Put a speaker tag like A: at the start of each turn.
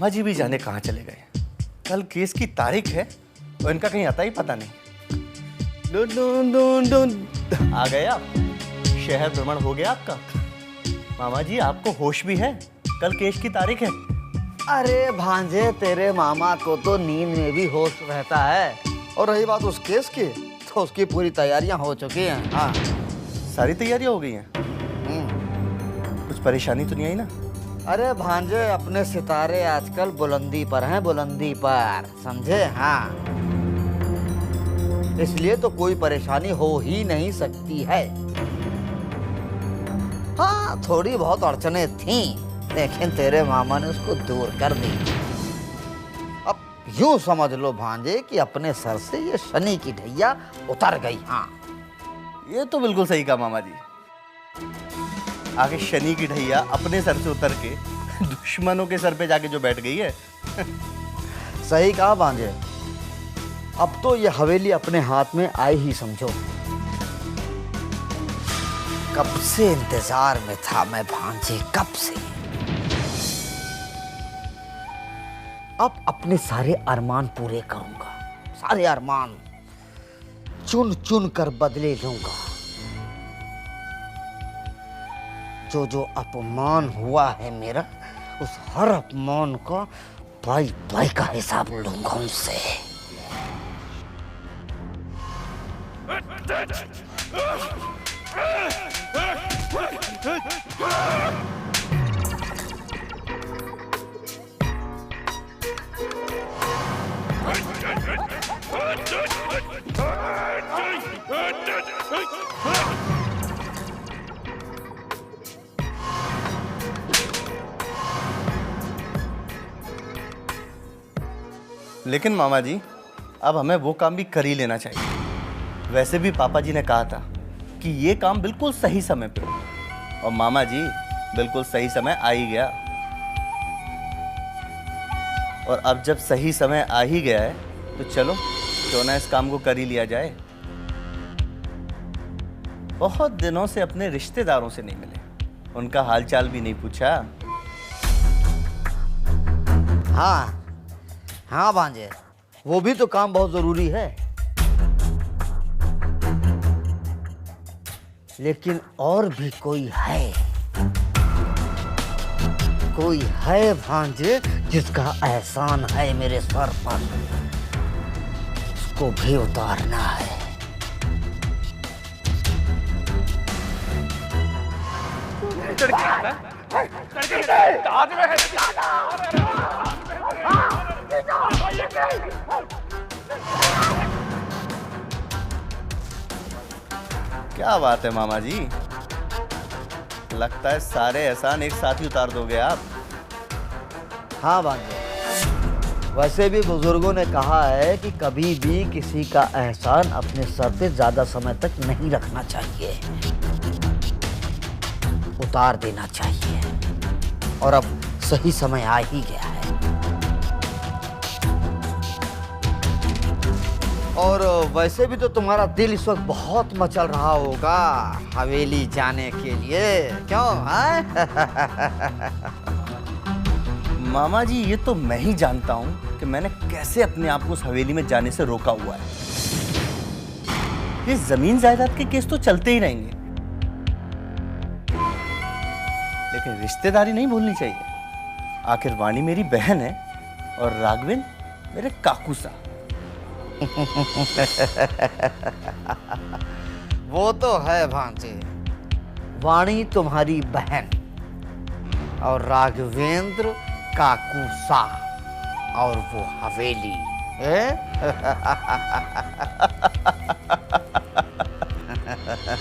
A: मामा जी भी जाने कहाँ चले गए। कल केस की तारीख है और इनका कहीं आता ही पता नहीं। आ गए आप? शहर भ्रमण हो गया आपका? मामा जी आपको होश भी है? कल केस की तारीख है।
B: अरे भांजे, तेरे मामा को तो नींद में भी होश रहता है। और रही बात उस केस की, तो उसकी पूरी तैयारियां हो चुकी हैं। हाँ,
A: सारी तैयारियां हो गई हैं? कुछ परेशानी तो नहीं आई ना?
B: अरे भांजे, अपने सितारे आजकल बुलंदी पर हैं, बुलंदी पर, समझे? हाँ, इसलिए तो कोई परेशानी हो ही नहीं सकती है। हाँ, थोड़ी बहुत अड़चने थीं, लेकिन तेरे मामा ने उसको दूर कर दी। अब यूं समझ लो भांजे कि अपने सर से ये शनि की ढैया उतर गई। हाँ,
A: ये तो बिल्कुल सही कहा मामा जी। आगे शनि की ढैया अपने सर से उतर के दुश्मनों के सर पे जाके जो बैठ गई है।
B: सही कहा भांजे। अब तो ये हवेली अपने हाथ में आई ही समझो। कब से इंतजार में था मैं भांजे, कब से। अब अपने सारे अरमान पूरे करूंगा, सारे अरमान चुन चुन कर बदले लूंगा। जो जो अपमान हुआ है मेरा, उस हर अपमान का पाई पाई का हिसाब लूंगा उनसे।
A: लेकिन मामा जी, अब हमें वो काम भी कर ही लेना चाहिए। वैसे भी पापा जी ने कहा था कि ये काम बिल्कुल सही समय पे हो, और मामा जी बिल्कुल सही समय आ ही गया। और अब जब सही समय आ ही गया है, तो चलो क्यों ना इस काम को कर ही लिया जाए। बहुत दिनों से अपने रिश्तेदारों से नहीं मिले, उनका हालचाल भी नहीं पूछा।
B: हाँ हाँ भांजे, वो भी तो काम बहुत जरूरी है। लेकिन और भी कोई है, कोई है भांजे जिसका एहसान है मेरे सर पर, उसको भी उतारना है।
A: क्या बात है मामा जी, लगता है सारे एहसान एक साथ ही उतार दोगे आप।
B: हाँ भांजे, वैसे भी बुजुर्गों ने कहा है कि कभी भी किसी का एहसान अपने सर पे ज्यादा समय तक नहीं रखना चाहिए, उतार देना चाहिए। और अब सही समय आ ही गया है। और वैसे भी तो तुम्हारा दिल इस वक्त बहुत मचल रहा होगा हवेली जाने के लिए, क्यों?
A: मामा जी, ये तो मैं ही जानता हूँ कि मैंने कैसे अपने आप को उस हवेली में जाने से रोका हुआ है। ये जमीन जायदाद के केस तो चलते ही रहेंगे, लेकिन रिश्तेदारी नहीं भूलनी चाहिए। आखिर वाणी मेरी बहन है और राघवेन मेरे काकू सा।
B: वो तो है भांजे, वाणी तुम्हारी बहन और राघवेंद्र काकू सा, और वो हवेली है।